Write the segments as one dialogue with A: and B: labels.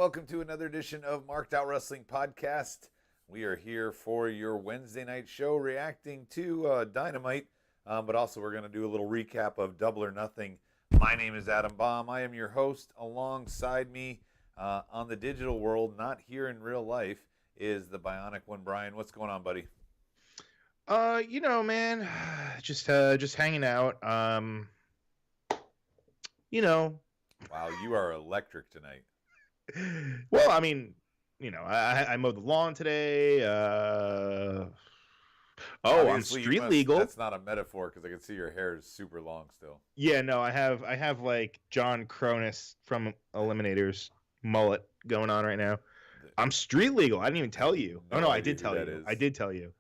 A: welcome to another edition of Marked Out Wrestling Podcast. We are here for your Wednesday night show reacting to Dynamite, but also we're going to do a little recap of Double or Nothing. My name is Adam Baum. I am your host. Alongside me on the digital world, not here in real life, is the Bionic One, Bryan. What's going on, buddy?
B: Man, just hanging out.
A: Wow, you are electric tonight.
B: Well, I mean, I mowed the lawn today. I'm street legal.
A: That's not a metaphor because I can see your hair is super long still.
B: Yeah, no, I have like John Cronus from Eliminators mullet going on right now. I'm street legal. I didn't even tell you. I did tell you. I did tell you.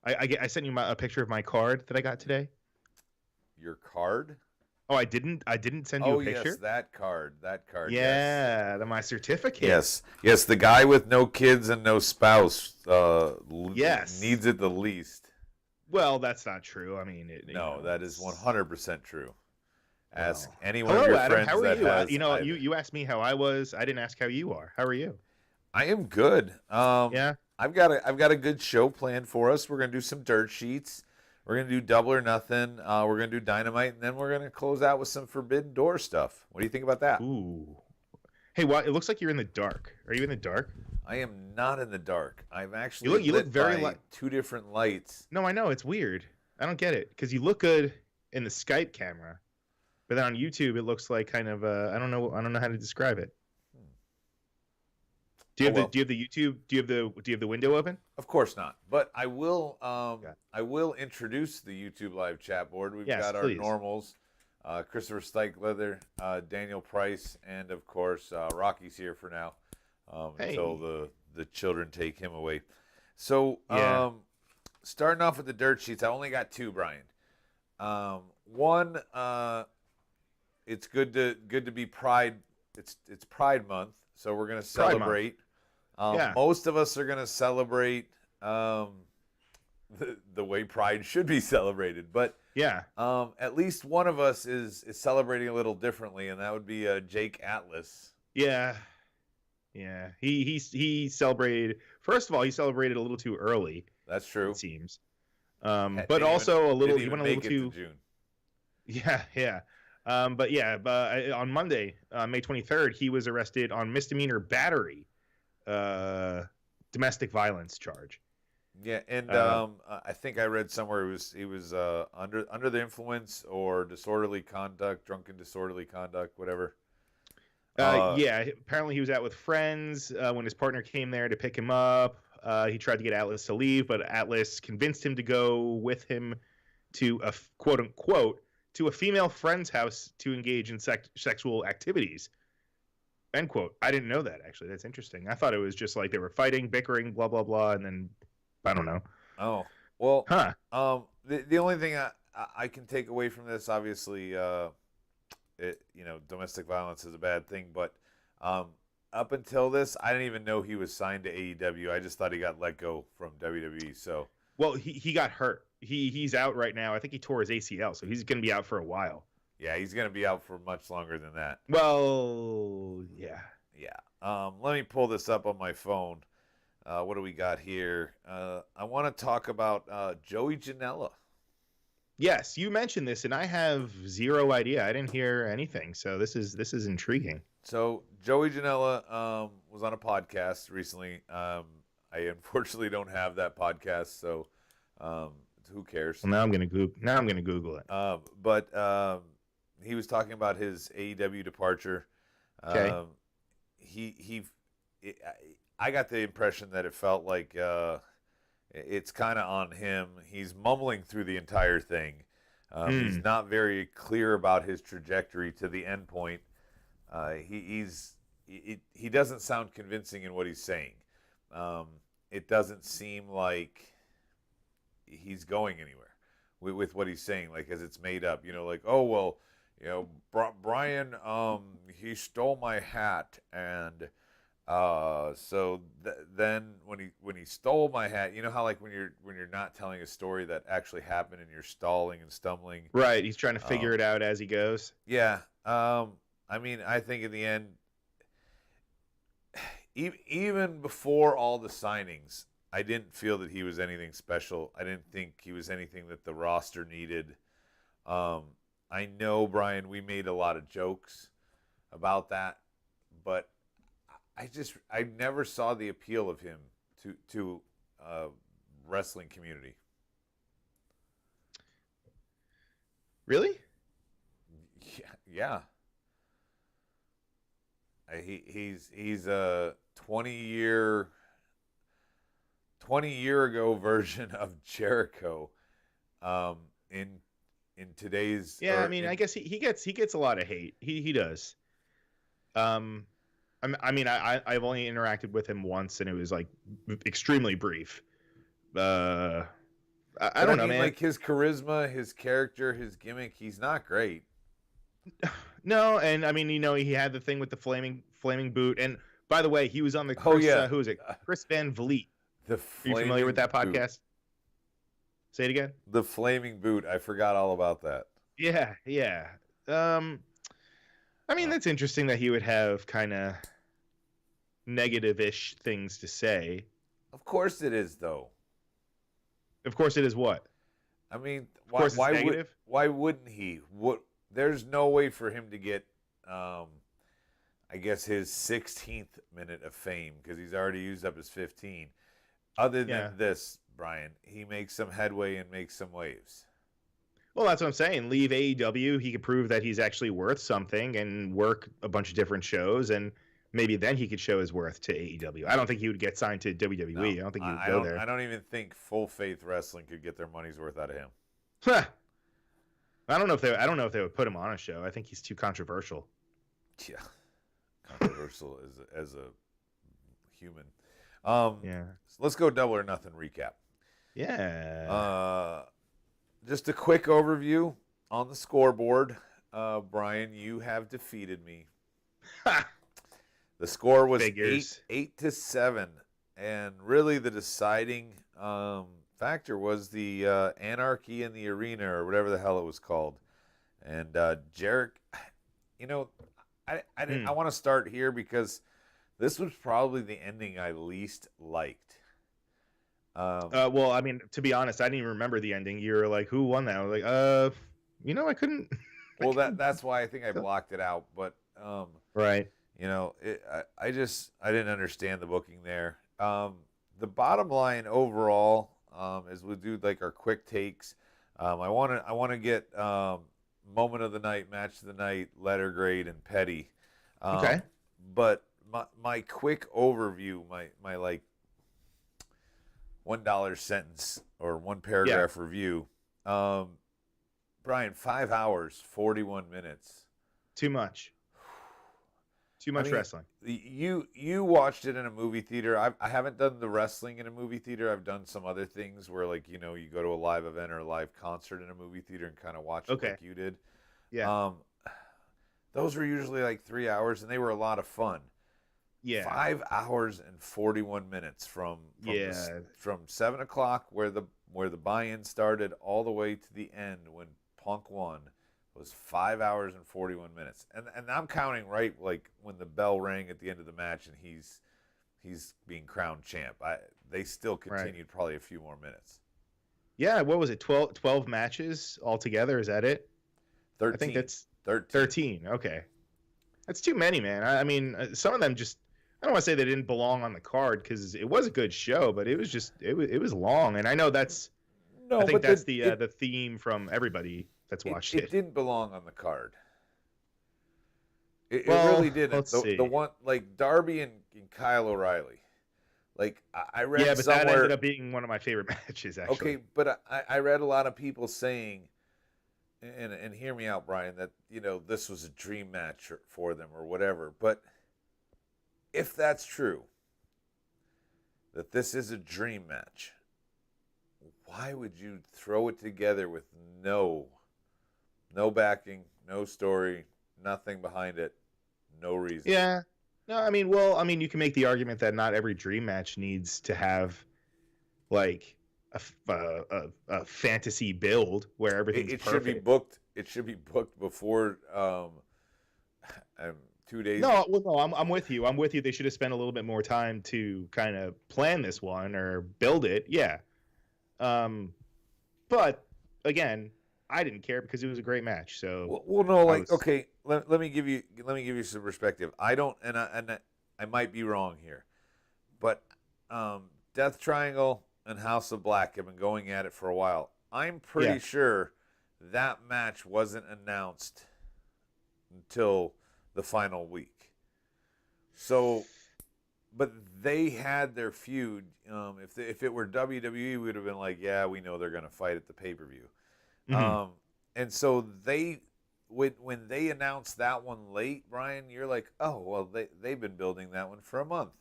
B: I sent you a picture of my card that I got today.
A: Your card?
B: Oh, I didn't send you a picture?
A: Oh, yes, that card.
B: Yeah, yes. My certificate.
A: Yes, the guy with no kids and no spouse
B: yes.
A: needs it the least.
B: Well, that's not true. I mean,
A: that is 100% true. Ask anyone
B: Hello,
A: of your
B: Adam,
A: friends
B: how are
A: that
B: you?
A: has
B: You asked me how I was. I didn't ask how you are. How are you?
A: I am good.
B: Yeah.
A: I've got a good show planned for us. We're gonna do some dirt sheets. We're going to do Double or Nothing. We're going to do Dynamite, and then we're going to close out with some Forbidden Door stuff. What do you think about that?
B: Ooh. Hey, it looks like you're in the dark. Are you in the dark?
A: I am not in the dark. I'm actually
B: you look very
A: by two different lights.
B: No, I know. It's weird. I don't get it, because you look good in the Skype camera, but then on YouTube it looks like kind of I don't know how to describe it. Do you have the YouTube? Do you have the window open?
A: Of course not. But I will. I will introduce the YouTube live chat board. We've got our normals: Christopher Stikelether, Daniel Price, and of course Rocky's here for now until the children take him away. So starting off with the dirt sheets, I only got two, Bryan. One, it's good to be Pride. It's Pride Month, so we're gonna celebrate. Most of us are going to celebrate the way Pride should be celebrated. But at least one of us is celebrating a little differently, and that would be Jake Atlas.
B: Yeah. He celebrated. First of all, he celebrated a little too early.
A: That's true.
B: It seems. But also a little. He went a little too.
A: June.
B: Yeah. But on Monday, May 23rd, he was arrested on misdemeanor battery. Domestic violence charge.
A: Yeah, and I think I read somewhere he was under the influence or disorderly conduct, drunken disorderly conduct, whatever.
B: Apparently he was out with friends when his partner came there to pick him up. He tried to get Atlas to leave, but Atlas convinced him to go with him to a quote unquote to a female friend's house to engage in sexual activities. End quote. I didn't know that, actually. That's interesting. I thought it was just like they were fighting, bickering, blah, blah, blah, and then, I don't know.
A: Oh, well, the only thing I can take away from this, obviously, domestic violence is a bad thing, but up until this, I didn't even know he was signed to AEW. I just thought he got let go from WWE, so.
B: Well, he got hurt. He's out right now. I think he tore his ACL, so he's going to be out for a while.
A: Yeah, he's going to be out for much longer than that.
B: Well, yeah.
A: Let me pull this up on my phone. What do we got here? I want to talk about Joey Janella.
B: Yes, you mentioned this, and I have zero idea. I didn't hear anything, so this is intriguing.
A: So Joey Janella was on a podcast recently. I unfortunately don't have that podcast, so who cares?
B: Well, now I'm gonna Google it.
A: But he was talking about his AEW departure.
B: Okay.
A: I got the impression that it felt like it's kind of on him. He's mumbling through the entire thing. He's not very clear about his trajectory to the end point. He doesn't sound convincing in what he's saying. It doesn't seem like he's going anywhere with what he's saying, like as it's made up. Bryan, he stole my hat, and then when he stole my hat, you know how like when you're not telling a story that actually happened and you're stalling and stumbling.
B: Right, he's trying to figure it out as he goes.
A: Yeah. I mean, I think in the end, even before all the signings, I didn't feel that he was anything special. I didn't think he was anything that the roster needed. I know, Brian, we made a lot of jokes about that, but I never saw the appeal of him to wrestling community.
B: Really?
A: Yeah. He's a 20-year ago version of Jericho. In today's
B: I guess he gets a lot of hate. He does. I've only interacted with him once, and it was like extremely brief. I don't know, man.
A: Like his charisma, his character, his gimmick, he's not great.
B: No, and I mean, he had the thing with the flaming boot, and by the way, he was on the
A: who is it?
B: Chris Van Vliet.
A: Are you
B: familiar with that podcast? Say it again.
A: The flaming boot. I forgot all about that.
B: Yeah. I mean, that's interesting that he would have kind of negative-ish things to say.
A: Of course it is, though.
B: Of course it is what?
A: I mean, why wouldn't he? There's no way for him to get, I guess, his 16th minute of fame because he's already used up his 15. Other than this, Brian, he makes some headway and makes some waves.
B: Well, that's what I'm saying. Leave AEW. He could prove that he's actually worth something and work a bunch of different shows, and maybe then he could show his worth to AEW. I don't think he would get signed to WWE. No, I don't think he would go there.
A: I don't even think Full Faith Wrestling could get their money's worth out of him.
B: I don't know if they would put him on a show. I think he's too controversial.
A: Yeah, controversial as a human.
B: So
A: let's go double or nothing recap.
B: Yeah.
A: Just a quick overview on the scoreboard. Brian, you have defeated me. The score was 8-7, and really the deciding factor was the anarchy in the arena, or whatever the hell it was called. And Jarek, I want to start here because this was probably the ending I least liked.
B: Well, I mean, to be honest, I didn't even remember the ending. You were like, "Who won that?" I was like, I couldn't.
A: Well, that's why I think I blocked it out. But
B: right.
A: I didn't understand the booking there. The bottom line overall, as we do like our quick takes, I want to get moment of the night, match of the night, letter grade, and petty.
B: Okay.
A: But my quick overview, my like $1 sentence or one paragraph review. Brian, 5 hours, 41 minutes.
B: Too much. Too much wrestling.
A: You watched it in a movie theater. I haven't done the wrestling in a movie theater. I've done some other things where, like, you go to a live event or a live concert in a movie theater and kind of watch it like you did.
B: Yeah.
A: Those were usually like 3 hours, and they were a lot of fun.
B: Yeah.
A: 5 hours and 41 minutes from 7 o'clock where the buy-in started all the way to the end when Punk won. Was 5 hours and 41 minutes, and I'm counting right like when the bell rang at the end of the match and he's being crowned champ. They still continued probably a few more minutes.
B: Yeah, what was it? 12 matches altogether? Is that it?
A: 13.
B: I think that's 13. Okay, that's too many, man. I mean, some of them just. I don't want to say they didn't belong on the card because it was a good show, but it was just it was long, and I know that's. No, I think that's the theme from everybody that's watched it.
A: It didn't belong on the card. It really didn't.
B: Let's see.
A: The one like Darby and Kyle O'Reilly. Like I read
B: but
A: somewhere,
B: that ended up being one of my favorite matches, actually.
A: Okay, but I read a lot of people saying, and hear me out, Brian, that this was a dream match for them or whatever. But if that's true, that this is a dream match, why would you throw it together with no backing, no story, nothing behind it, no reason?
B: Yeah. No, I mean, you can make the argument that not every dream match needs to have like a fantasy build where everything's perfect.
A: Should be booked. It should be booked before 2 days.
B: No, well, no, I'm with you. I'm with you. They should have spent a little bit more time to kind of plan this one or build it. Yeah. But again, I didn't care because it was a great match. So
A: well no, like okay, let me give you some perspective. I don't, and I might be wrong here, but Death Triangle and House of Black have been going at it for a while. I'm pretty sure that match wasn't announced until the final week. So, but they had their feud. If it were WWE, we would have been like, yeah, we know they're going to fight at the pay-per-view. Mm-hmm. And so when they announced that one late, Brian, you're like, oh, well, they've been building that one for a month.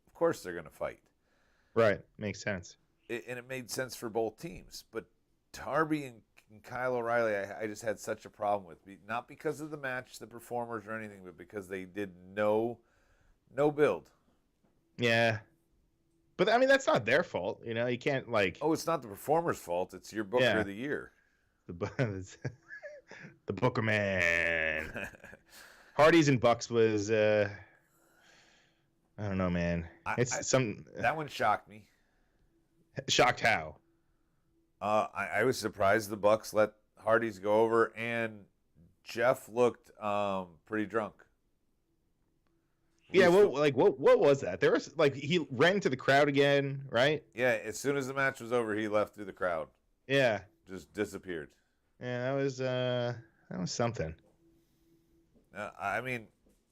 A: Of course they're going to fight.
B: Right. Makes sense.
A: And it made sense for both teams. But Darby and Kyle O'Reilly, I just had such a problem with. Not because of the match, the performers, or anything, but because they did no build.
B: Yeah. But, I mean, that's not their fault. You know, you can't, like...
A: Oh, it's not the performer's fault. It's your Booker of the Year.
B: The Booker man. Hardy's and Bucks was... I don't know, man.
A: That one shocked me.
B: Shocked how?
A: I was surprised the Bucks let Hardy's go over, and Jeff looked pretty drunk.
B: Yeah, what was that? There was he ran to the crowd again, right?
A: Yeah, as soon as the match was over, he left through the crowd.
B: Yeah,
A: just disappeared.
B: Yeah, that was something.
A: I mean,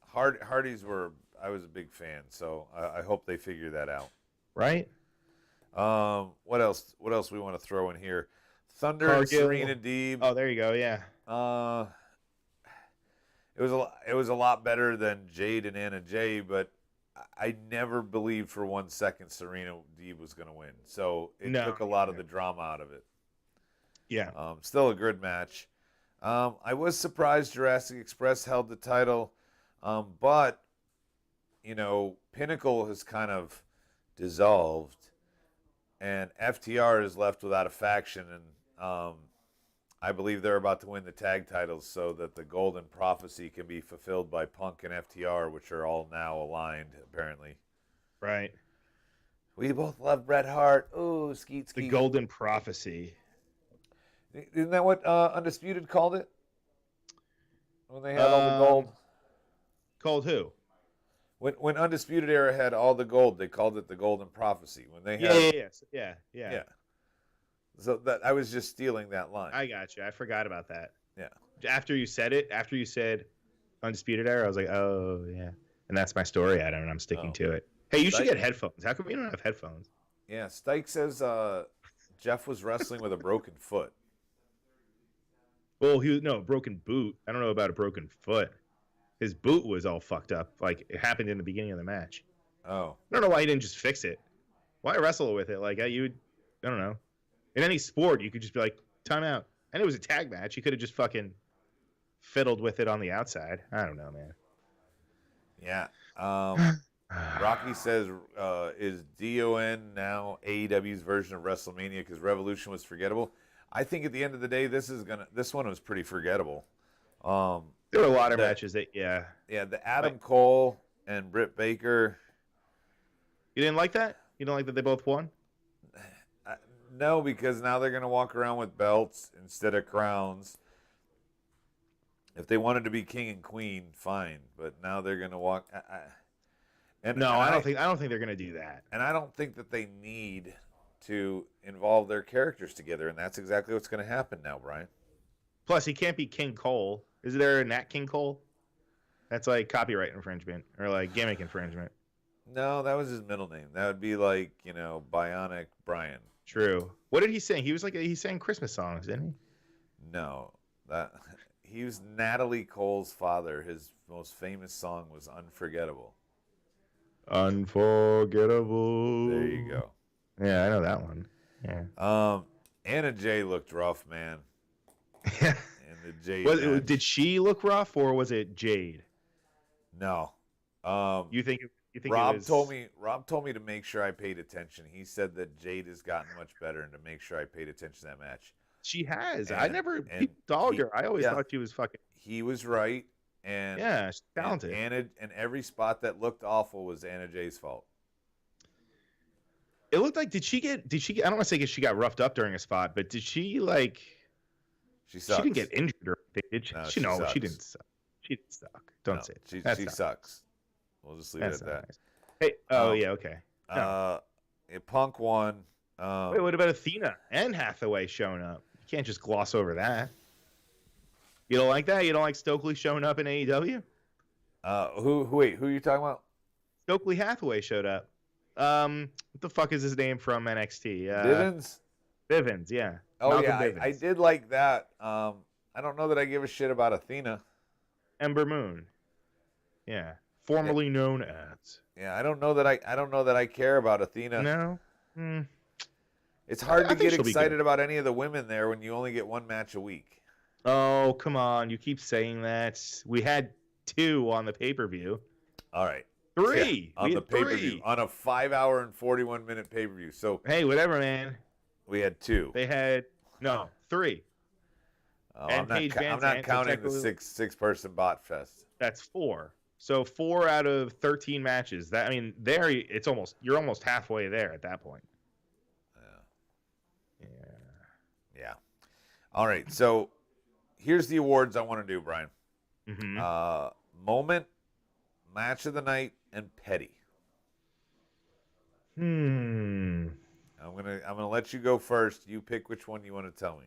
A: Hardy's were. I was a big fan, so I hope they figure that out.
B: Right.
A: What else? What else we want to throw in here? Thunder and Serena Deeb.
B: Oh, there you go. Yeah.
A: It was a lot better than Jade and Anna Jay, but I never believed for 1 second Serena Deeb was going to win. So it took a lot of the drama out of it.
B: Yeah.
A: Still a good match. I was surprised Jurassic Express held the title, but you know, Pinnacle has kind of dissolved, and FTR is left without a faction, and I believe they're about to win the tag titles so that the Golden Prophecy can be fulfilled by Punk and FTR, which are all now aligned, apparently.
B: Right.
A: We both love Bret Hart. Ooh, skeet, skeet.
B: The Golden Prophecy.
A: Isn't that what Undisputed called it? When they had all the gold?
B: Called who?
A: When Undisputed Era had all the gold, they called it the Golden Prophecy. When they had
B: Yeah.
A: So that I was just stealing that line.
B: I got you. I forgot about that.
A: Yeah.
B: After you said Undisputed Era, I was like, oh yeah. And that's my story, Adam, and I'm sticking to it. Hey, you should get headphones. How come you don't have headphones?
A: Yeah, Stike says Jeff was wrestling with a broken foot.
B: Well, broken boot. I don't know about a broken foot. His boot was all fucked up. Like, it happened in the beginning of the match.
A: Oh.
B: I don't know why he didn't just fix it. Why wrestle with it? Like, I don't know. In any sport, you could just be like, time out. And it was a tag match. You could have just fucking fiddled with it on the outside. I don't know, man.
A: Yeah. Rocky says, is DON now AEW's version of WrestleMania because Revolution was forgettable? I think at the end of the day, this one was pretty forgettable.
B: There were a lot of matches that, yeah.
A: Yeah, the Adam Cole and Britt Baker.
B: You didn't like that? You don't like that they both won?
A: No, because now they're going to walk around with belts instead of crowns. If they wanted to be king and queen, fine. But now they're going to walk.
B: I don't think they're going to do that.
A: And I don't think that they need to involve their characters together, and that's exactly what's going to happen now, Brian.
B: Plus, he can't be King Cole. Is there a Nat King Cole? That's like copyright infringement or like gimmick infringement.
A: No, that was his middle name. That would be like, Bionic Bryan.
B: True. What did he sing? He sang Christmas songs, didn't he?
A: No, he was Natalie Cole's father. His most famous song was Unforgettable.
B: Unforgettable.
A: There you go.
B: Yeah, I know that one. Yeah.
A: Anna Jay looked rough, man.
B: Yeah.
A: And the Jade.
B: Did she look rough, or was it Jade?
A: No.
B: You think
A: Rob told me to make sure I paid attention. He said that Jade has gotten much better, and to make sure I paid attention to that match.
B: She has. I never dogged her. I always thought she was fucking.
A: He was right. And
B: yeah, she's talented.
A: And every spot that looked awful was Anna Jay's fault.
B: It looked like did she I don't want to say she got roughed up during a spot, but did she like?
A: She sucks.
B: She didn't get injured or anything, did she?
A: No,
B: she didn't suck. She didn't suck. Don't say it.
A: She sucks. We'll just leave it at that.
B: Nice. Hey, yeah, okay.
A: Punk won.
B: Wait, what about Athena and Hathaway showing up? You can't just gloss over that. You don't like that? You don't like Stokely showing up in AEW?
A: Who are you talking about?
B: Stokely Hathaway showed up. What the fuck is his name from NXT? Bivens, yeah.
A: Oh,
B: Malcolm
A: yeah,
B: Bivens.
A: I did like that. I don't know that I give a shit about Athena.
B: Ember Moon. Yeah. Formerly known as.
A: Yeah, I don't know that I care about Athena.
B: No.
A: It's hard to get excited about any of the women there when you only get one match a week.
B: Oh, come on. You keep saying that. We had 2 on the pay-per-view.
A: All right.
B: 3
A: on the pay-per-view. On a 5-hour and 41-minute pay-per-view. So
B: hey, whatever, man.
A: We had 2.
B: They had 3.
A: Oh, I'm not counting the six-person bot fest.
B: That's 4. So 4 out of 13 matches. You're almost halfway there at that point.
A: Yeah. All right. So here's the awards I want to do, Brian.
B: Mm-hmm.
A: Moment, match of the night, and petty. I'm gonna let you go first. You pick which one you want to tell me.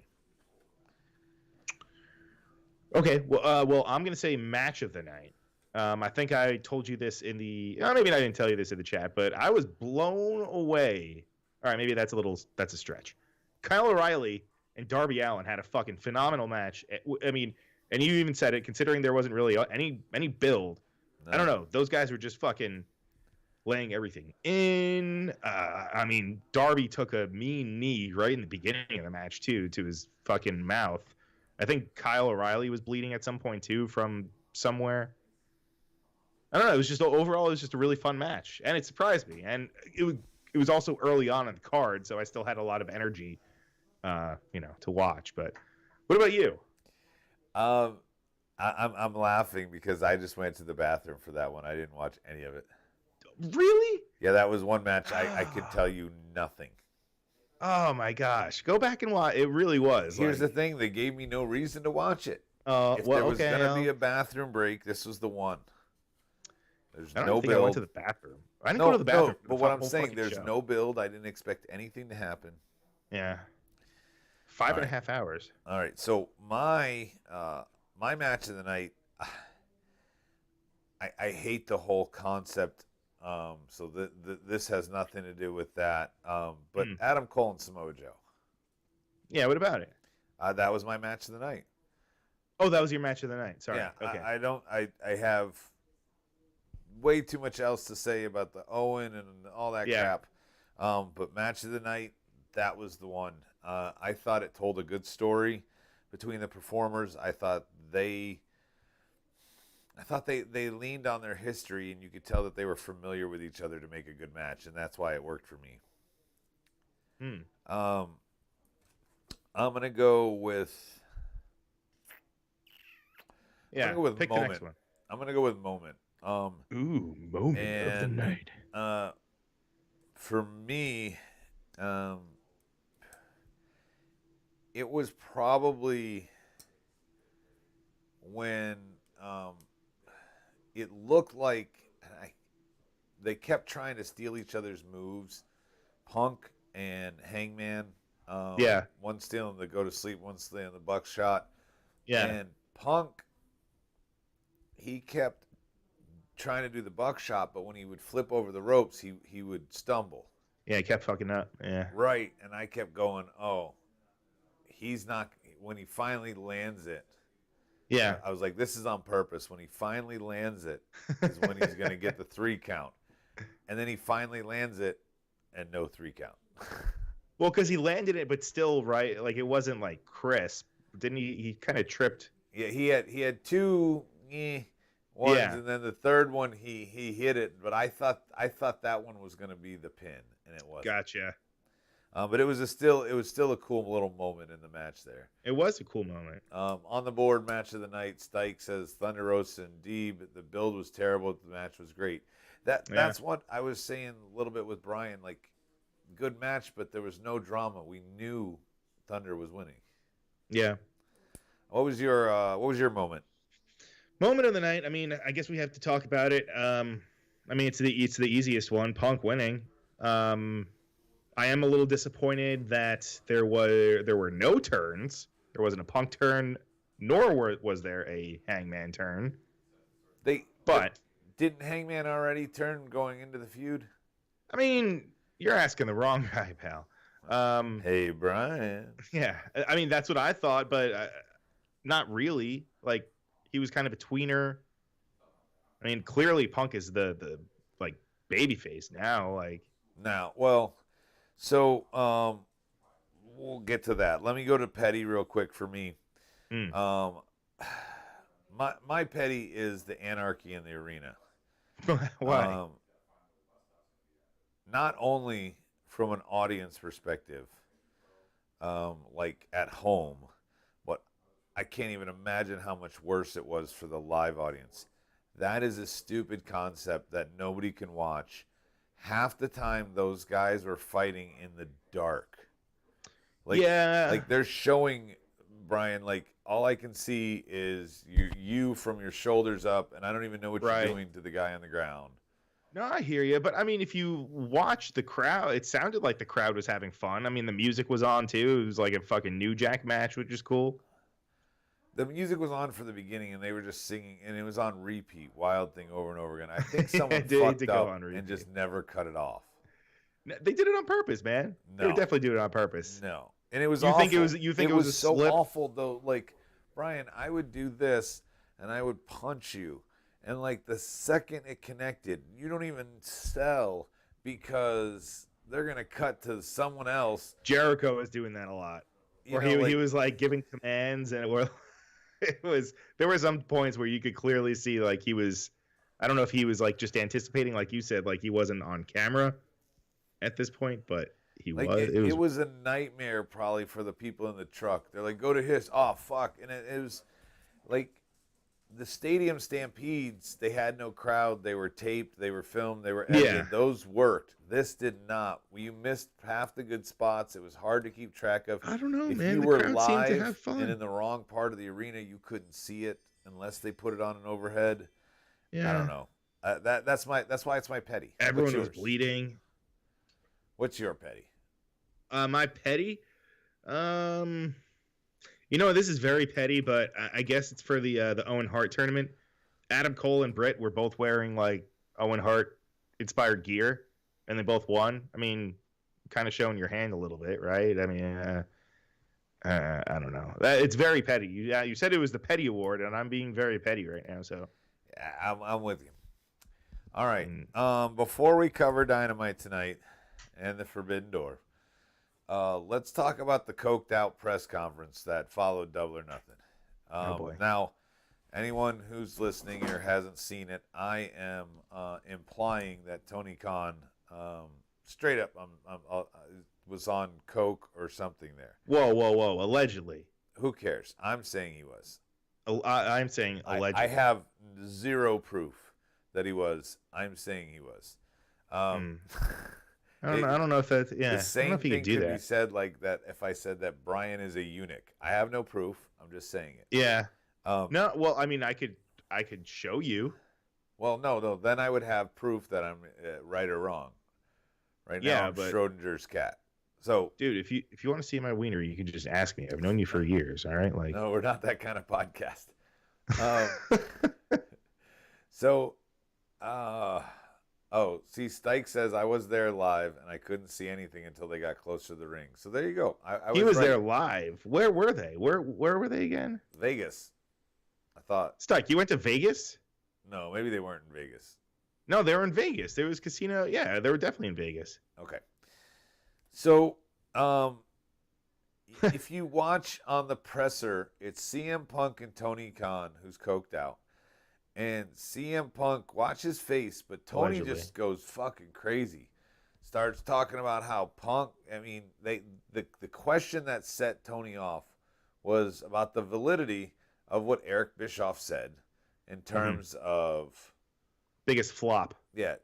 B: Okay. Well, I'm gonna say match of the night. I think I told you this in the. Maybe I didn't tell you this in the chat, but I was blown away. All right, maybe that's a stretch. Kyle O'Reilly and Darby Allin had a fucking phenomenal match. I mean, and you even said it, considering there wasn't really any build. No. I don't know. Those guys were just fucking laying everything in. Darby took a mean knee right in the beginning of the match, too, to his fucking mouth. I think Kyle O'Reilly was bleeding at some point, too, from somewhere. I don't know. It was just overall, it was just a really fun match. And it surprised me. And it was also early on in the card, so I still had a lot of energy, to watch. But what about you?
A: I'm laughing because I just went to the bathroom for that one. I didn't watch any of it.
B: Really?
A: Yeah, that was one match I could tell you nothing.
B: Oh my gosh. Go back and watch. It really was.
A: Here's the thing. They gave me no reason to watch it. If
B: there
A: was going to be a bathroom break, this was the one. There's no build.
B: I went to the bathroom. I didn't go to the bathroom.
A: No, but what I'm saying, there's no build. I didn't expect anything to happen.
B: Yeah. 5.5 hours.
A: All right. So my match of the night, I hate the whole concept. So this has nothing to do with that. But Adam Cole and Samoa Joe.
B: Yeah. What about it?
A: That was my match of the night.
B: Oh, that was your match of the night. Sorry.
A: Yeah.
B: Okay.
A: I have way too much else to say about the Owen and all that crap. But match of the night, that was the one. I thought it told a good story between the performers. I thought they leaned on their history, and you could tell that they were familiar with each other to make a good match, and that's why it worked for me. I'm gonna go with.
B: Yeah,
A: I'm gonna go with
B: pick
A: moment.
B: The next one.
A: I'm gonna go with moment.
B: Moment of the night.
A: For me, it was probably when it looked like they kept trying to steal each other's moves. Punk and Hangman. One stealing the go to sleep, one stealing the buckshot.
B: Yeah.
A: And Punk, he kept trying to do the buckshot, but when he would flip over the ropes, he would stumble.
B: Yeah, he kept fucking up. Yeah.
A: Right. And I kept going, he's not, when he finally lands it.
B: Yeah.
A: I was like, this is on purpose. When he finally lands it is when he's going to get the 3 count. And then he finally lands it and no 3 count.
B: Well, because he landed it, but still, right? Like, it wasn't like crisp. Didn't he? He kind of tripped.
A: Yeah, he had 2 ones, and then the third one he hit it. But I thought that one was going to be the pin, and it wasn't.
B: Gotcha.
A: But it was still a cool little moment in the match there.
B: It was a cool moment.
A: On the board, match of the night, Stike says Thunder Rosa and Deeb. The build was terrible. The match was great. That's what I was saying a little bit with Bryan. Like, good match, but there was no drama. We knew Thunder was winning.
B: Yeah.
A: What was your moment?
B: Moment of the night. I mean, I guess we have to talk about it. I mean, it's the easiest one. Punk winning. I am a little disappointed that there were no turns. There wasn't a Punk turn, nor was there a Hangman turn. But
A: didn't Hangman already turn going into the feud?
B: I mean, you're asking the wrong guy, pal.
A: Hey, Bryan.
B: Yeah, I mean that's what I thought, but not really. Like, he was kind of a tweener. I mean, clearly Punk is the like babyface now.
A: So we'll get to that. Let me go to petty real quick for me. My petty is the anarchy in the arena.
B: Why?
A: Not only from an audience perspective, like at home, but I can't even imagine how much worse it was for the live audience. That is a stupid concept that nobody can watch. Half the time, those guys were fighting in the dark. Like they're showing, Bryan, like, all I can see is you from your shoulders up, and I don't even know what you're doing to the guy on the ground.
B: No, I hear you, but I mean, if you watch the crowd, it sounded like the crowd was having fun. I mean, the music was on too. It was like a fucking New Jack match, which is cool.
A: The music was on for the beginning, and they were just singing, and it was on repeat, Wild Thing over and over again. I think someone fucked up and just never cut it off.
B: They did it on purpose, man.
A: No.
B: They were definitely doing it on purpose.
A: No, and it was awful.
B: You think it was a
A: so
B: slip?
A: awful though. Like, Bryan, I would do this, and I would punch you, and like the second it connected, you don't even sell because they're gonna cut to someone else.
B: Jericho was doing that a lot, where he was like giving commands, and there were some points where you could clearly see like he was, I don't know if he was like just anticipating, like you said, like he wasn't on camera at this point, but he was.
A: It was a nightmare probably for the people in the truck. They're like, go to his. Oh, fuck. And it was like the stadium stampedes, they had no crowd. They were taped. They were filmed. They were edited. Yeah. Those worked. This did not. You missed half the good spots. It was hard to keep track of.
B: I don't know,
A: if
B: man.
A: You
B: the
A: were
B: crowd
A: live
B: seemed to have fun.
A: And in the wrong part of the arena, you couldn't see it unless they put it on an overhead. Yeah. I don't know. That's why it's my petty.
B: Everyone was bleeding.
A: What's your petty?
B: My petty? You know, this is very petty, but I guess it's for the Owen Hart tournament. Adam Cole and Brit were both wearing like Owen Hart inspired gear, and they both won. I mean, kind of showing your hand a little bit, right? I mean, I don't know. It's very petty. You said it was the petty award, and I'm being very petty right now. So,
A: yeah, I'm with you. All right. Before we cover Dynamite tonight and the Forbidden Door, let's talk about the coked out press conference that followed Double or Nothing.
B: Oh boy.
A: Now, anyone who's listening or hasn't seen it, I am implying that Tony Khan, straight up, was on coke or something there.
B: Whoa! Allegedly.
A: Who cares? I'm saying he was.
B: I'm saying allegedly.
A: I have zero proof that he was. I'm saying he was.
B: I don't know if that's, yeah.
A: The same thing could be said like that if I said that Bryan is a eunuch. I have no proof. I'm just saying it.
B: Yeah. No, well, I mean, I could show you.
A: Well, no. Then I would have proof that I'm right or wrong. Right now, I'm Schrodinger's cat. So,
B: dude, if you want to see my wiener, you can just ask me. I've known you for years. All right, like.
A: No, we're not that kind of podcast. So, see, Stike says I was there live and I couldn't see anything until they got close to the ring. So there you go.
B: He was there live. Where were they? Where were they again?
A: Vegas. I thought.
B: Stike, you went to Vegas?
A: No, maybe they weren't in Vegas.
B: No, they were in Vegas. There was casino. Yeah, they were definitely in Vegas.
A: Okay. So, if you watch on the presser, it's CM Punk and Tony Khan who's coked out. And CM Punk, watch his face, but Tony just goes fucking crazy. starts talking about how Punk. I mean, the question that set Tony off was about the validity of what Eric Bischoff said in terms of
B: biggest flop.
A: Yeah,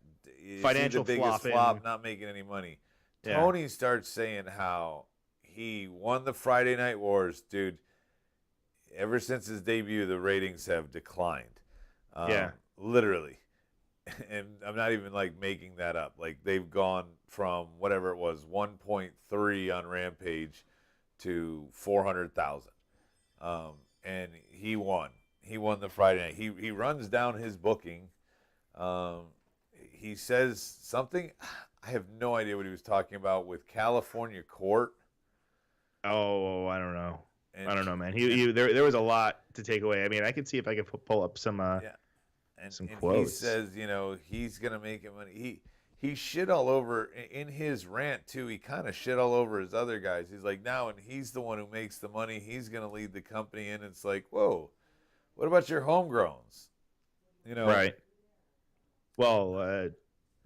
B: financial
A: the biggest
B: flop,
A: not making any money.
B: Yeah.
A: Tony starts saying how he won the Friday Night Wars, dude. Ever since his debut, the ratings have declined. Literally. And I'm not even like making that up. Like they've gone from whatever it was, 1.3 on Rampage to 400,000. And he won. He won the Friday night. He runs down his booking. He says something. I have no idea what he was talking about with California court.
B: Oh, I don't know. I don't know, man. There was a lot to take away. I mean, I can see if I can pull up some some quotes.
A: He says, he's gonna make it money. He shit all over in his rant too. He kind of shit all over his other guys. He's like, now, and he's the one who makes the money. He's gonna lead the company, and it's like, whoa, what about your homegrowns?
B: Right. Well,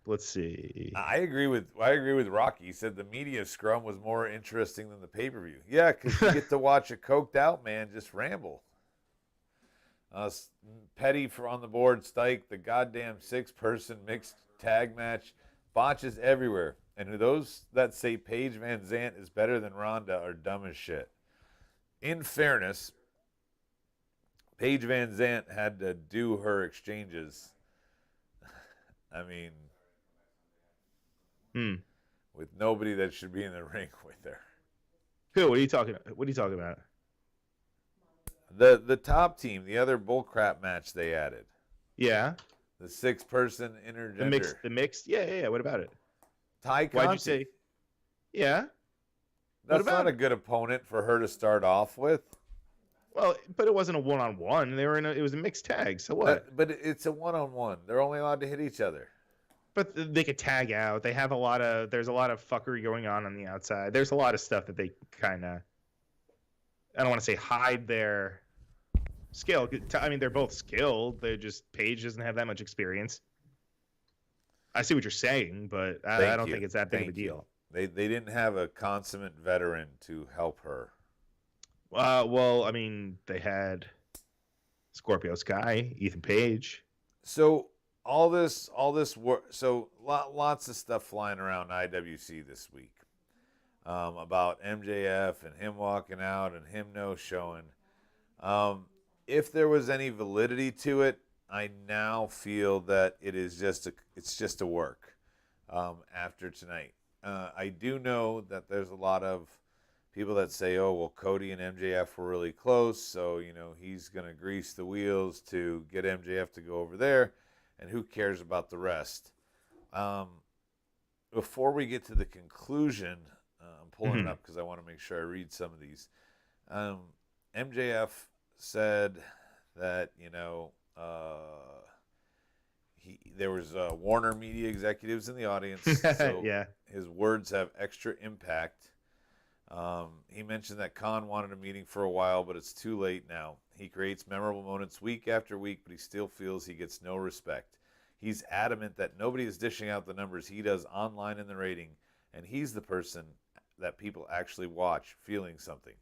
B: let's see.
A: I agree with Rocky. He said the media scrum was more interesting than the pay-per-view. Yeah, because you get to watch a coked out man just ramble. Petty for on the board. Stike, the goddamn 6-person mixed tag match, botches everywhere. And those that say Paige Van Zant is better than Ronda are dumb as shit. In fairness, Paige Van Zant had to do her exchanges. I mean, with nobody that should be in the ring with her.
B: Who? What are you talking about?
A: The top team, the other bullcrap match they added.
B: Yeah.
A: The 6-person intergender.
B: The mixed. Yeah. What about it?
A: Ty Conti.
B: Why'd you say? Yeah.
A: That's not a good opponent for her to start off with.
B: Well, but it wasn't a one-on-one. It was a mixed tag. So what?
A: But it's a one-on-one. They're only allowed to hit each other.
B: But they could tag out. They have there's a lot of fuckery going on the outside. There's a lot of stuff that they kind of, I don't want to say hide their skill. I mean, they're both skilled. Paige doesn't have that much experience. I see what you're saying, but I don't think it's that big of a deal.
A: They didn't have a consummate veteran to help her.
B: Well, I mean, they had Scorpio Sky, Ethan Page.
A: So all this work. So lots of stuff flying around IWC this week about MJF and him walking out and him no showing. If there was any validity to it, I now feel that it's just a work after tonight. I do know that there's a lot of people that say, oh, well, Cody and MJF were really close, so, he's going to grease the wheels to get MJF to go over there, and who cares about the rest? Before we get to the conclusion, I'm pulling it up because I want to make sure I read some of these. MJF said that, there was Warner Media executives in the audience, so his words have extra impact. He mentioned that Khan wanted a meeting for a while, but it's too late now. He creates memorable moments week after week, but he still feels he gets no respect. He's adamant that nobody is dishing out the numbers he does online in the rating, and he's the person that people actually watch feeling something.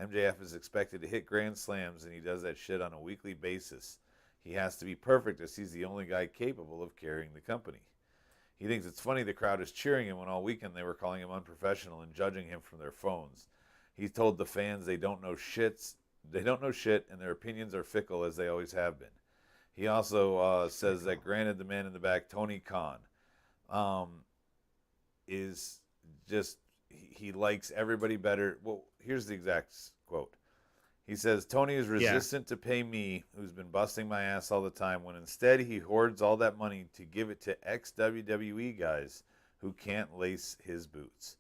A: MJF is expected to hit grand slams, and he does that shit on a weekly basis. He has to be perfect, as he's the only guy capable of carrying the company. He thinks it's funny the crowd is cheering him when all weekend they were calling him unprofessional and judging him from their phones. He's told the fans they don't know shit, and their opinions are fickle as they always have been. He also says that granted the man in the back, Tony Khan, is just, he likes everybody better. Well, here's the exact quote. He says, Tony is resistant to pay me, who's been busting my ass all the time, when instead he hoards all that money to give it to ex-WWE guys who can't lace his boots.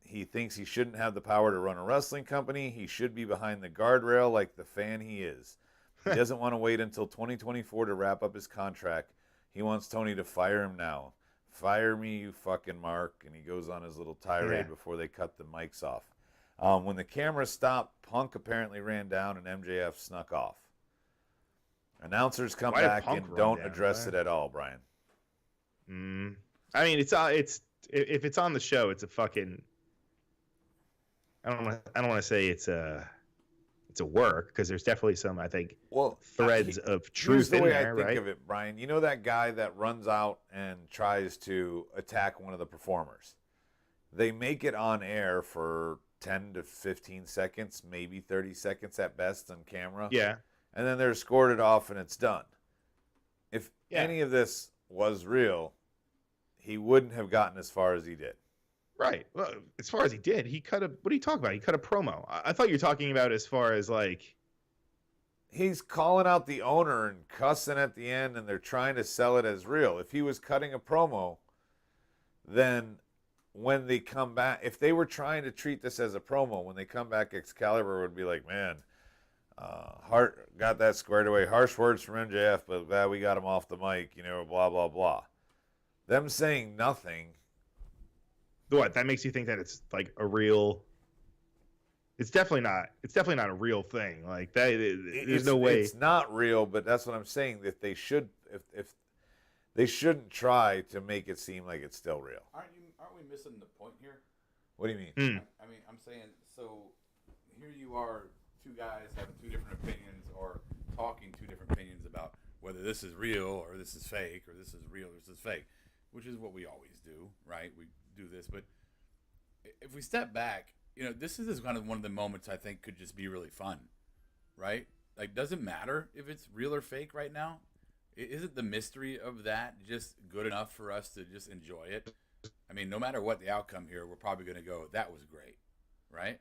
A: He thinks he shouldn't have the power to run a wrestling company. He should be behind the guardrail like the fan he is. He doesn't want to wait until 2024 to wrap up his contract. He wants Tony to fire him now. Fire me, you fucking Mark. And he goes on his little tirade before they cut the mics off. When the camera stopped, Punk apparently ran down and MJF snuck off. Announcers come back and don't address it at all, Brian.
B: I mean, it's if it's on the show, it's a fucking. I don't want to say it's a work, because there's definitely some, I think, threads of truth in there, right?
A: Here's the way I think of it, Brian. You know that guy that runs out and tries to attack one of the performers? They make it on air for 10 to 15 seconds, maybe 30 seconds at best on camera.
B: Yeah.
A: And then they're escorted off and it's done. If any of this was real, he wouldn't have gotten as far as he did.
B: Right. Well, as far as he did, what are you talking about? He cut a promo. I thought you were talking about as far as like.
A: He's calling out the owner and cussing at the end, and they're trying to sell it as real. If he was cutting a promo, then when they come back, if they were trying to treat this as a promo, when they come back, Excalibur would be like, man, Hart got that squared away. Harsh words from MJF, but glad we got him off the mic, blah, blah, blah. Them saying nothing.
B: What, that makes you think that it's like a real? It's definitely not a real thing. Like that, there's no way.
A: It's not real, but that's what I'm saying. That they should, if they shouldn't try to make it seem like it's still real.
C: Aren't we missing the point here?
A: What do you mean?
C: I mean, I'm saying, so here you are, two guys having two different opinions, or talking two different opinions about whether this is real or this is fake, or this is real or this is fake, which is what we always do, right? We do this, but if we step back, this is kind of one of the moments I think could just be really fun, right? Like, doesn't matter if it's real or fake right now. Isn't the mystery of that just good enough for us to just enjoy it? I mean, no matter what the outcome here, we're probably going to go, that was great, right?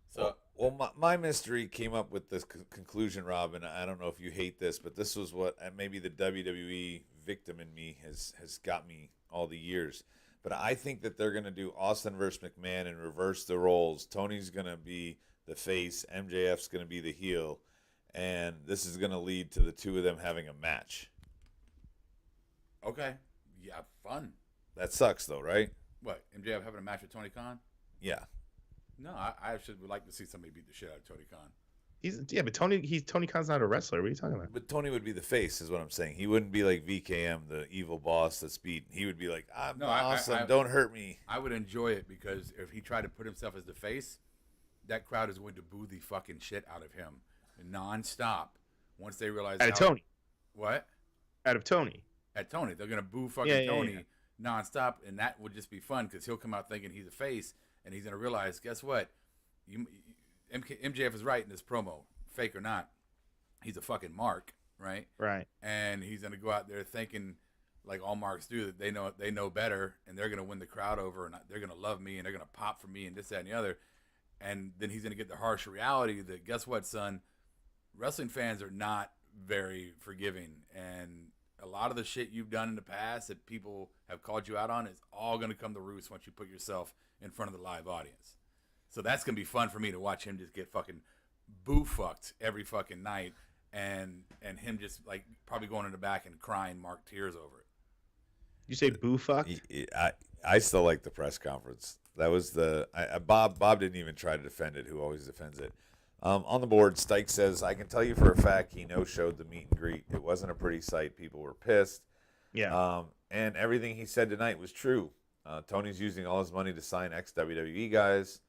C: So,
A: well, my mystery came up with this conclusion, Rob, and I don't know if you hate this, but this was what maybe the WWE victim in me has got me all the years. But I think that they're going to do Austin versus McMahon and reverse the roles. Tony's going to be the face. MJF's going to be the heel. And this is going to lead to the two of them having a match.
C: Okay. Yeah, fun.
A: That sucks, though, right?
C: What, MJF having a match with Tony Khan?
A: Yeah.
C: No, I actually would like to see somebody beat the shit out of Tony Khan.
B: But Tony Khan's not a wrestler. What are you talking about?
A: But Tony would be the face, is what I'm saying. He wouldn't be like VKM, the evil boss that's beaten. He would be like, I'm awesome, don't hurt me.
C: I would enjoy it, because if he tried to put himself as the face, that crowd is going to boo the fucking shit out of him nonstop once they realize
B: Tony.
C: What?
B: Out of Tony.
C: At Tony. They're going to boo fucking Tony nonstop, and that would just be fun, because he'll come out thinking he's a face, and he's going to realize, guess what? MJF is right in this promo, fake or not. He's a fucking mark, right?
B: Right.
C: And he's gonna go out there thinking, like all marks do, that they know better, and they're gonna win the crowd over, and they're gonna love me, and they're gonna pop for me, and this, that, and the other. And then he's gonna get the harsh reality that, guess what, son? Wrestling fans are not very forgiving, and a lot of the shit you've done in the past that people have called you out on is all gonna come to roost once you put yourself in front of the live audience. So that's going to be fun for me to watch him just get fucking boo-fucked every fucking night, and him just, like, probably going in the back and crying Mark tears over it.
B: You say boo-fucked?
A: I still like the press conference. That was Bob didn't even try to defend it, who always defends it. On the board, Stike says, I can tell you for a fact he no-showed the meet and greet. It wasn't a pretty sight. People were pissed.
B: Yeah.
A: And everything he said tonight was true. Tony's using all his money to sign ex-WWE guys.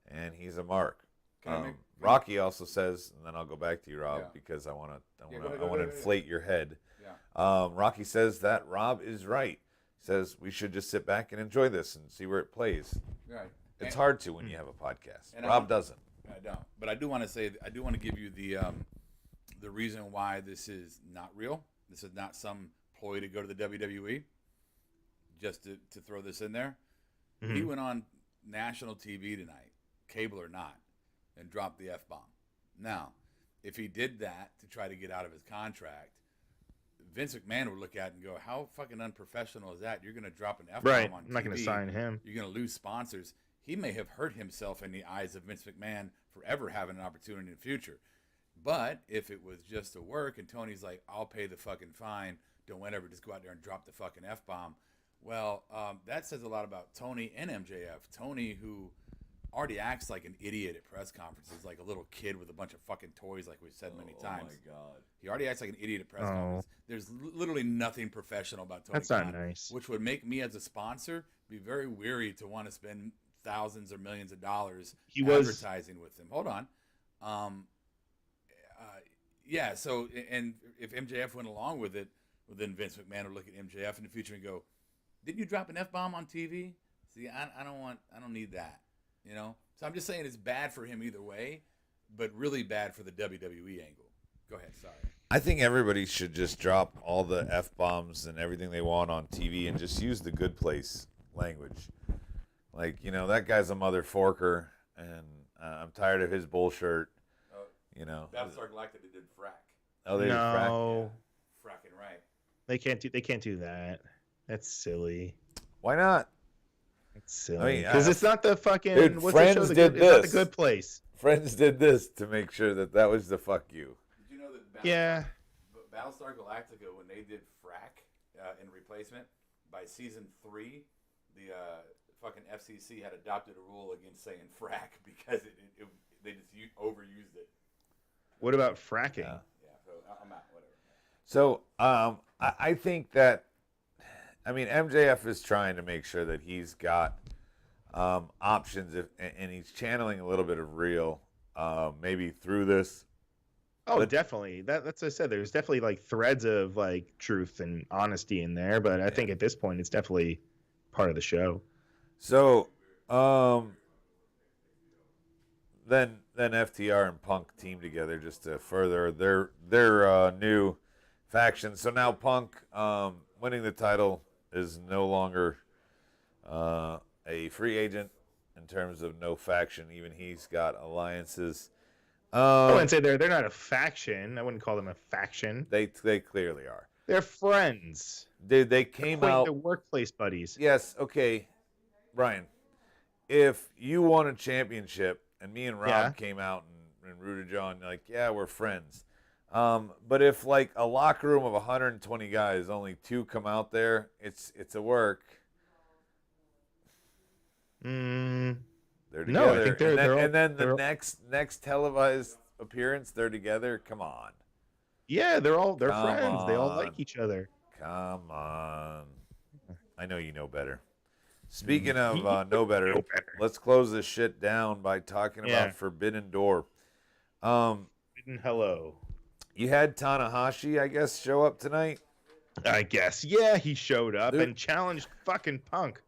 A: And he's a mark. Rocky also says, and then I'll go back to you, Rob, because I want to inflate your head.
C: Yeah.
A: Rocky says that Rob is right. He says we should just sit back and enjoy this and see where it plays.
C: Right.
A: It's hard to when you have a podcast. Rob doesn't.
C: I don't. But I do want to say, I do want to give you the reason why this is not real. This is not some ploy to go to the WWE. Just to throw this in there. Mm-hmm. He went on national TV tonight, cable or not, and dropped the F-bomb. Now, if he did that to try to get out of his contract, Vince McMahon would look at it and go, how fucking unprofessional is that? You're going to drop an F-bomb on TV.
B: I'm not going to sign him.
C: You're going to lose sponsors. He may have hurt himself in the eyes of Vince McMahon for ever having an opportunity in the future. But if it was just a work and Tony's like, I'll pay the fucking fine, don't ever just go out there and drop the fucking F-bomb. Well, that says a lot about Tony and MJF. Tony, who already acts like an idiot at press conferences, like a little kid with a bunch of fucking toys, like we've said many times.
A: Oh my God.
C: He already acts like an idiot at press conferences. There's literally nothing professional about Tony
B: That's
C: Khan,
B: not nice.
C: which would make me as a sponsor be very weary to want to spend thousands or millions of dollars advertising with him. Hold on. Yeah, so, and if MJF went along with it, well, then Vince McMahon would look at MJF in the future and go, didn't you drop an F-bomb on TV? See, I don't need that, you know? So I'm just saying it's bad for him either way, but really bad for the WWE angle. Go ahead, sorry.
A: I think everybody should just drop all the F-bombs and everything they want on TV and just use the good place language. Like, you know, that guy's a mother forker, and I'm tired of his bullshit. You know,
C: Battlestar Galactica did frack.
A: Oh, they did frack.
C: Yeah. Fracking right.
B: They can't do that. That's silly.
A: Why not?
B: It's silly because it's not the fucking.
A: Dude,
B: what's
A: Friends
B: the show?
A: did
B: It's
A: this.
B: not the good place.
A: Friends did this to make sure that was the fuck you.
C: Did you know that? Battlestar Galactica, when they did frack in replacement, by season 3, the fucking FCC had adopted a rule against saying frack because they just overused it.
B: What about fracking?
C: Yeah, so I'm out. Whatever.
A: So I think that, I mean, MJF is trying to make sure that he's got options, and he's channeling a little bit of real, maybe through this.
B: Oh, but definitely. That's what I said. There's definitely like threads of like truth and honesty in there, but I think at this point it's definitely part of the show.
A: So, then FTR and Punk team together just to further their new faction. So now Punk winning the title is no longer a free agent in terms of no faction. Even he's got alliances.
B: I wouldn't say they're not a faction. I wouldn't call them a faction.
A: They clearly are.
B: They're friends.
A: Dude, they came out.
B: They're workplace buddies.
A: Yes, okay, Brian. If you won a championship and me and Rob came out and rooted you on, like, yeah, we're friends. But if like a locker room of 120 guys, only 2 come out there, it's a work. They're together.
B: No, I think
A: and then the next televised appearance, they're together. Come on.
B: Yeah, they're friends. They all like each other.
A: Come on. I know you know better. Speaking of know better, let's close this shit down by talking about Forbidden Door.
B: Forbidden Hello.
A: You had Tanahashi, I guess, show up tonight?
B: I guess. Yeah, he showed up and challenged fucking Punk.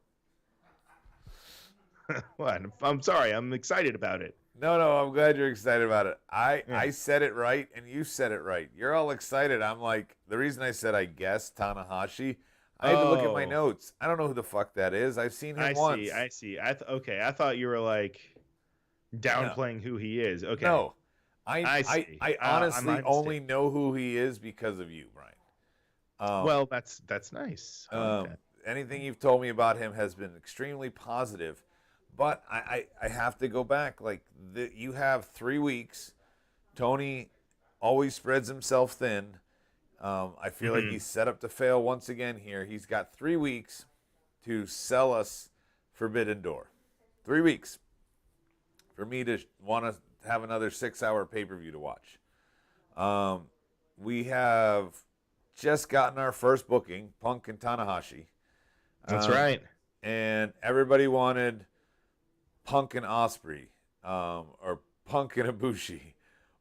B: What? I'm sorry. I'm excited about it.
A: No, I'm glad you're excited about it. I said it right, and you said it right. You're all excited. I'm like, the reason I said I guess Tanahashi, I had to look at my notes. I don't know who the fuck that is. I've seen him once.
B: I see. Okay, I thought you were like downplaying who he is. Okay.
A: No. I honestly only know who he is because of you, Brian.
B: Well, that's nice.
A: Anything you've told me about him has been extremely positive. But I have to go back. Like, you have 3 weeks. Tony always spreads himself thin. I feel like he's set up to fail once again here. He's got 3 weeks to sell us Forbidden Door. 3 weeks for me to want to have another 6-hour pay-per-view to watch. We have just gotten our first booking, Punk and Tanahashi.
B: That's right.
A: And everybody wanted Punk and Ospreay, or Punk and Ibushi,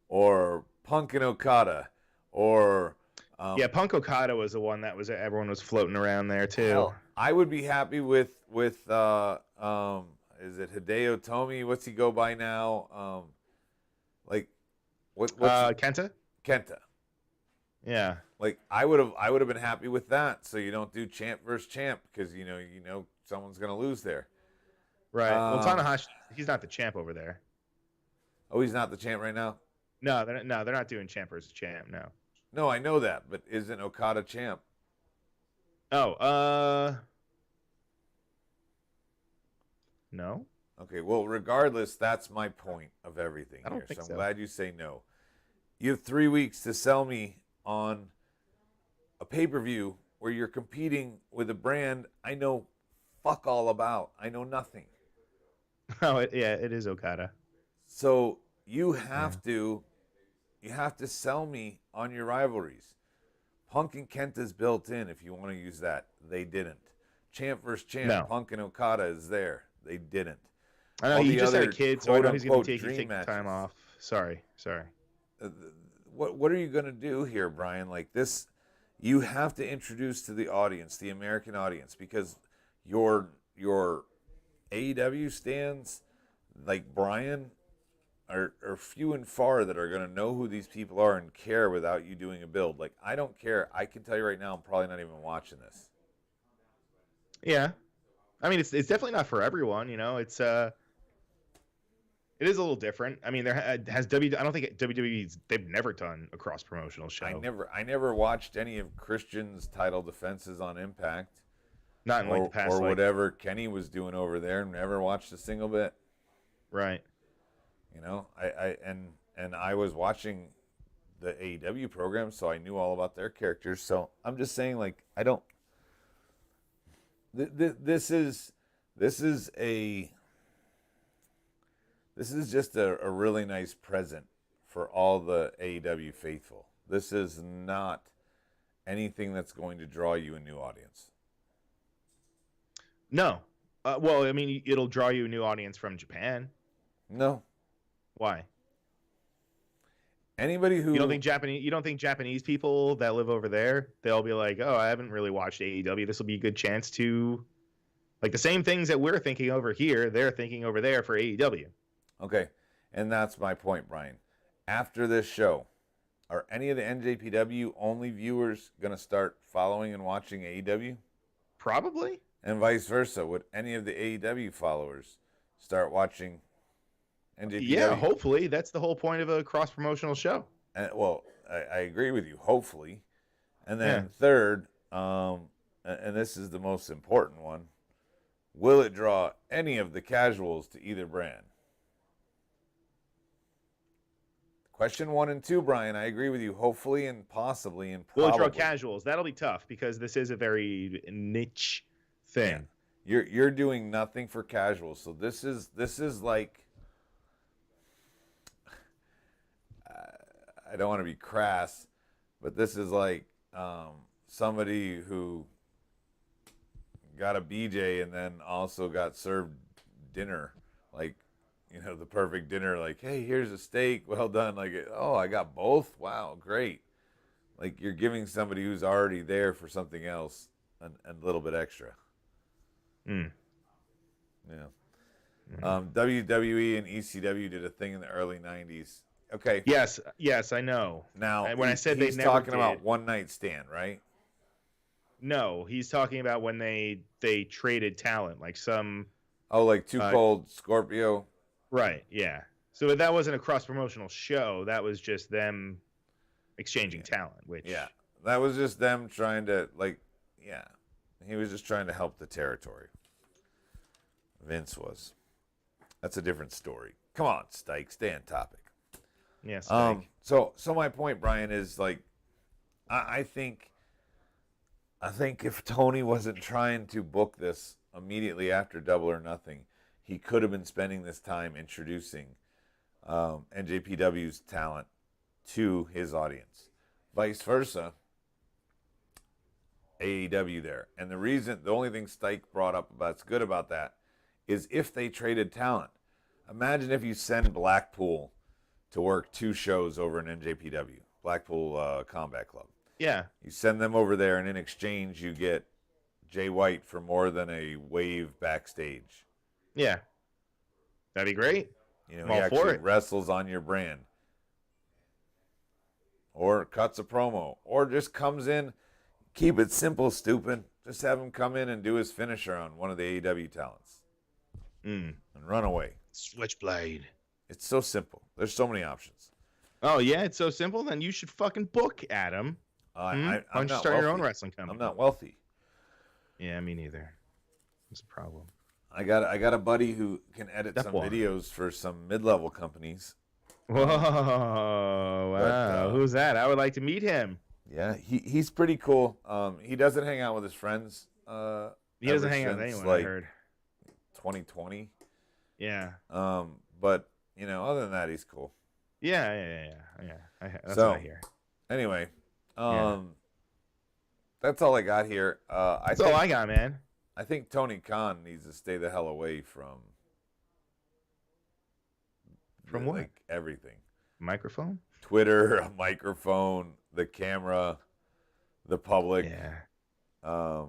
A: or Punk and Okada, or
B: Punk Okada was the one that was everyone was floating around there too.
A: Hell, I would be happy with is it Hideo Tomi? What's he go by now? What's
B: Kenta?
A: Kenta.
B: Yeah.
A: Like I would have been happy with that. So you don't do champ versus champ because you know someone's gonna lose there.
B: Right. Well, Tanahashi, he's not the champ over there.
A: Oh, he's not the champ right now?
B: No, they're not doing champ versus champ. No.
A: No, I know that, but isn't Okada champ?
B: Oh, no.
A: Okay, well, regardless, that's my point of everything
B: I don't
A: here.
B: think
A: So
B: so.
A: I'm glad you say no. You have 3 weeks to sell me on a pay-per-view where you're competing with a brand I know fuck all about. I know nothing.
B: Oh, it is Okada.
A: So you have to sell me on your rivalries. Punk and Kenta is built in if you want to use that. They didn't. Champ versus champ,
B: No.
A: Punk and Okada is there. They didn't.
B: I know he just had a kid, so I know he's going to take time off. Sorry.
A: What are you going to do here, Brian? Like this, you have to introduce to the audience, the American audience, because your AEW stands like Bryan are few and far that are going to know who these people are and care without you doing a build. Like, I don't care. I can tell you right now, I'm probably not even watching this.
B: Yeah. I mean, it's definitely not for everyone, you know. It is a little different. I mean, I don't think WWE's, they've never done a cross promotional show.
A: I never watched any of Christian's title defenses on Impact.
B: Not in like the past,
A: or whatever Kenny was doing over there. Never watched a single bit.
B: Right.
A: You know, I was watching the AEW program, so I knew all about their characters. So I'm just saying, like, I don't. This is just a really nice present for all the AEW faithful. This is not anything that's going to draw you a new audience.
B: No. Well, I mean, it'll draw you a new audience from Japan.
A: No.
B: Why?
A: Anybody who
B: you don't think Japanese people that live over there, they'll be like, oh, I haven't really watched AEW. This will be a good chance to, like, the same things that we're thinking over here, they're thinking over there for AEW.
A: Okay, and that's my point, Brian. After this show, are any of the NJPW only viewers going to start following and watching AEW?
B: Probably.
A: And vice versa. Would any of the AEW followers start watching NJPW?
B: Yeah, hopefully. That's the whole point of a cross-promotional show.
A: And, well, I agree with you, hopefully. And then third, and this is the most important one, will it draw any of the casuals to either brand? Question 1 and 2, Brian, I agree with you. Hopefully and possibly and probably.
B: Will it draw casuals? That'll be tough because this is a very niche thing.
A: Yeah. You're doing nothing for casuals. So this is like, I don't want to be crass, but this is like somebody who got a BJ and then also got served dinner, like, you know, the perfect dinner, like, hey, here's a steak, well done. Like, oh, I got both? Wow, great. Like, you're giving somebody who's already there for something else a little bit extra. Yeah. WWE and ECW did a thing in the early 90s. Okay.
B: Yes, I know.
A: Now,
B: when I said
A: he's
B: they never
A: talking
B: did,
A: about One Night Stand, right?
B: No, he's talking about when they traded talent, like some.
A: Oh, like Too Cold, Scorpio.
B: Right. Yeah. So that wasn't a cross-promotional show. That was just them exchanging talent. Which.
A: Yeah, that was just them trying to, like, yeah, he was just trying to help the territory. Vince was. That's a different story. Come on, Stike, stay on topic.
B: Yes.
A: So my point, Brian, is like, I think if Tony wasn't trying to book this immediately after Double or Nothing, he could have been spending this time introducing NJPW's talent to his audience. Vice versa, AEW there. And the only thing Stike brought up that's good about that is if they traded talent. Imagine if you send Blackpool to work 2 shows over in NJPW, Blackpool Combat Club.
B: Yeah.
A: You send them over there, and in exchange, you get Jay White for more than a wave backstage.
B: Yeah. That'd be great.
A: You know, he actually wrestles on your brand. Or cuts a promo. Or just comes in. Keep it simple, stupid. Just have him come in and do his finisher on one of the AEW talents. And run away.
B: Switchblade.
A: It's so simple. There's so many options.
B: Oh, yeah? It's so simple? Then you should fucking book, Adam.
A: I'm
B: Why don't you start your own wrestling company?
A: I'm not wealthy.
B: Yeah, me neither. It's a problem.
A: I got a buddy who can edit some videos for some mid-level companies.
B: Whoa, wow. Who's that? I would like to meet him.
A: Yeah, he's pretty cool. He doesn't hang out with his friends.
B: He doesn't hang out with anyone,
A: like
B: I heard.
A: 2020.
B: Yeah.
A: But other than that, he's cool.
B: Yeah. That's what I hear.
A: Anyway, that's all I got here.
B: That's all I got, man.
A: I think Tony Khan needs to stay the hell away from
B: what?
A: Like everything.
B: Microphone?
A: Twitter, a microphone, the camera, the public.
B: Yeah.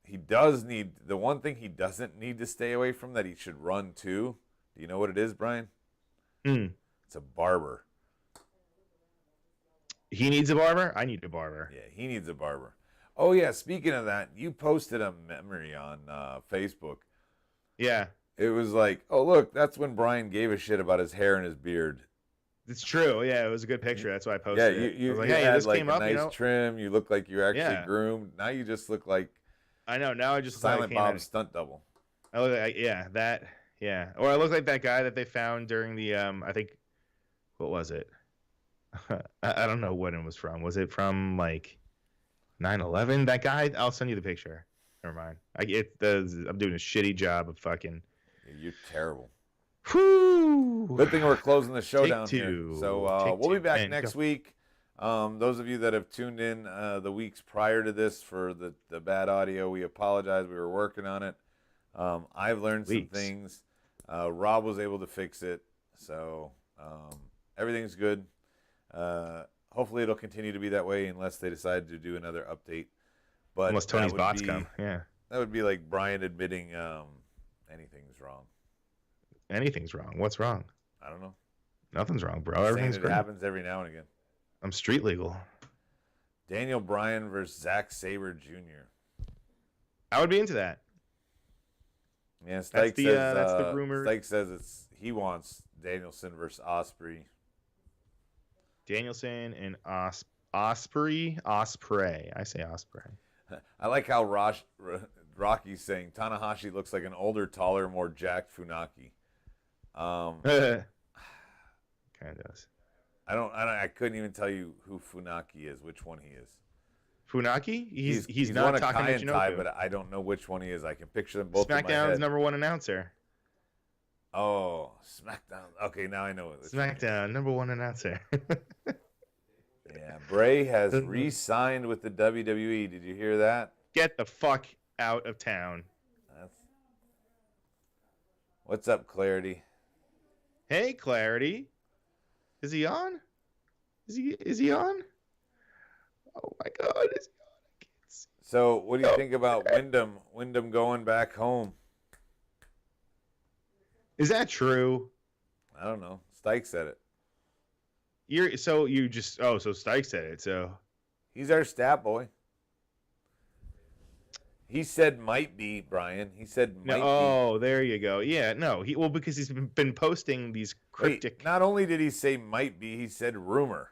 A: He does need the one thing he doesn't need to stay away from that he should run to. Do you know what it is, Brian? It's a barber.
B: He needs a barber? I need a barber.
A: Yeah, he needs a barber. Oh, yeah, speaking of that, you posted a memory on Facebook.
B: Yeah.
A: It was like, oh, look, that's when Brian gave a shit about his hair and his beard.
B: It's true. Yeah, it was a good picture. That's why I posted it.
A: You
B: like,
A: hey, had
B: this
A: like
B: came
A: a
B: up,
A: nice trim. You look like you're actually groomed. Now you just look like
B: I know. Now I just
A: Silent Bob's stunt double.
B: I look like or I look like that guy that they found during the I think what was it? I don't know what it was from. Was it from like 9/11? That guy? I'll send you the picture. Never mind. I'm doing a shitty job of fucking.
A: You're terrible.
B: Whew.
A: Good thing we're closing the show down here.
B: Two.
A: So we'll be back next week. Those of you that have tuned in the weeks prior to this for the bad audio, we apologize. We were working on it. I've learned some things. Rob was able to fix it. So everything's good. Hopefully it'll continue to be that way unless they decide to do another update. But
B: unless Tony's bots come. Yeah.
A: That would be like Brian admitting anything's wrong.
B: Anything's wrong. What's wrong?
A: I don't know.
B: Nothing's wrong, bro. Everything's great.
A: It happens every now and again.
B: I'm street legal.
A: Daniel Bryan versus Zack Saber Jr.
B: I would be into that.
A: Yeah, Stike says
B: that's the rumor.
A: Stike says he wants Danielson versus Osprey.
B: Danielson and Osprey. I say Osprey.
A: I like how Rocky's saying Tanahashi looks like an older, taller, more jacked Funaki.
B: Kind of does.
A: I couldn't even tell you who Funaki is, which one he is.
B: Funaki? He's not talking to Jinoku.
A: But I don't know which one he is. I can picture them both.
B: SmackDown's #1 announcer.
A: Oh, SmackDown. Okay, now I know it.
B: SmackDown, #1 announcer.
A: Yeah, Bray has re-signed with the WWE. Did you hear that?
B: Get the fuck out of town.
A: What's up, Clarity?
B: Hey, Clarity. Is he on? Is he on? Oh my God, is he on? I can't see.
A: So, what do you think about Wyndham going back home?
B: Is that true?
A: I don't know. Stike said it.
B: So Stike said it. So
A: he's our stat boy. He said might be, Brian. He said might be.
B: Oh, there you go. Yeah, no. Because he's been posting these cryptic.
A: Wait, not only did he say might be, he said rumor.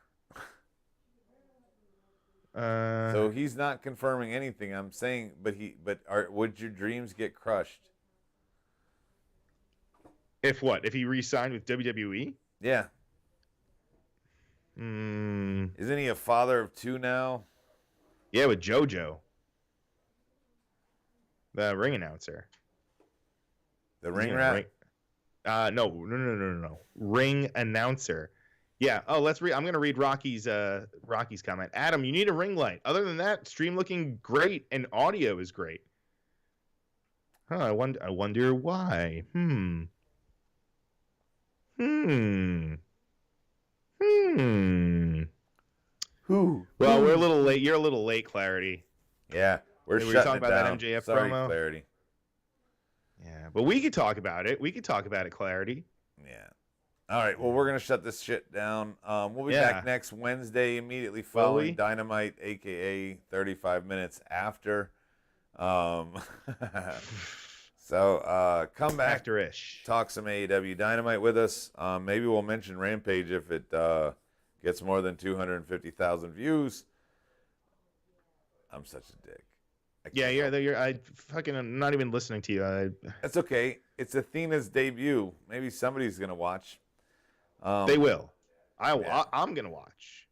A: So he's not confirming anything. I'm saying, would your dreams get crushed?
B: If what? If he re-signed with WWE?
A: Yeah. Isn't he a father of 2 now?
B: Yeah, with JoJo. The ring announcer.
A: The ring rat?
B: No. Ring announcer. Yeah. Oh, I'm going to read Rocky's comment. Adam, you need a ring light. Other than that, stream looking great and audio is great. Huh, I wonder why.
A: Who?
B: Well, we're a little late. You're a little late, Clarity.
A: Yeah. We're
B: talking about
A: down.
B: that MJF
A: Sorry,
B: promo.
A: Clarity.
B: Yeah, but we could talk about it. Clarity.
A: Yeah. All right. Well, we're gonna shut this shit down. We'll be back next Wednesday, immediately following Dynamite, aka 35 minutes after. So come back.
B: After-ish.
A: Talk some AEW Dynamite with us. Maybe we'll mention Rampage if it gets more than 250,000 views. I'm such a dick. I'm not even listening to you. That's okay. It's Athena's debut. Maybe somebody's gonna watch.
B: They will. I'm gonna watch.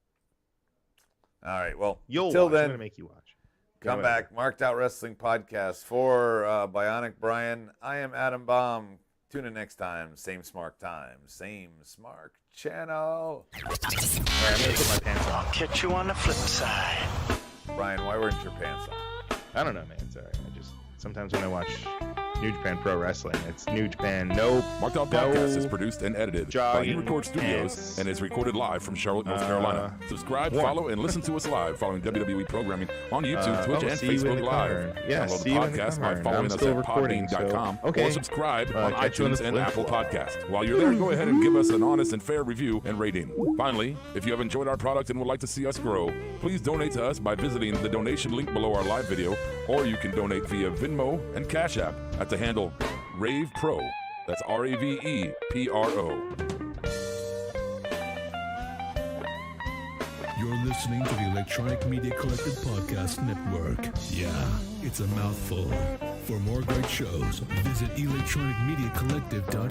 A: All right. Well,
B: you'll
A: till
B: watch.
A: then,
B: I'm gonna make you watch.
A: Come back. Marked Out Wrestling Podcast for Bionic Brian. I am Adam Baum. Tune in next time. Same smart time. Same smart channel.
B: All right, I'm going to put my pants on.
D: I'll catch you on the flip side.
A: Brian, why weren't your pants on?
B: I don't know, man. It's all right. Sometimes when I watch New Japan Pro Wrestling, it's New Japan.
E: Marked Out Podcast is produced and edited by E Record Studios and is recorded live from Charlotte, North Carolina. Subscribe, follow, and listen to us live following WWE programming on YouTube, Twitch, and Facebook Live.
B: Yeah,
E: download the podcast by following us at podbean.com or subscribe on iTunes and Apple Podcasts. While you're there, go ahead and give us an honest and fair review and rating. Finally, if you have enjoyed our product and would like to see us grow, please donate to us by visiting the donation link below our live video, or you can donate via Venmo and Cash App at the handle Ravepro. That's RAVEPRO.
F: You're listening to the Electronic Media Collective Podcast Network. Yeah, it's a mouthful. For more great shows, visit electronicmediacollective.com.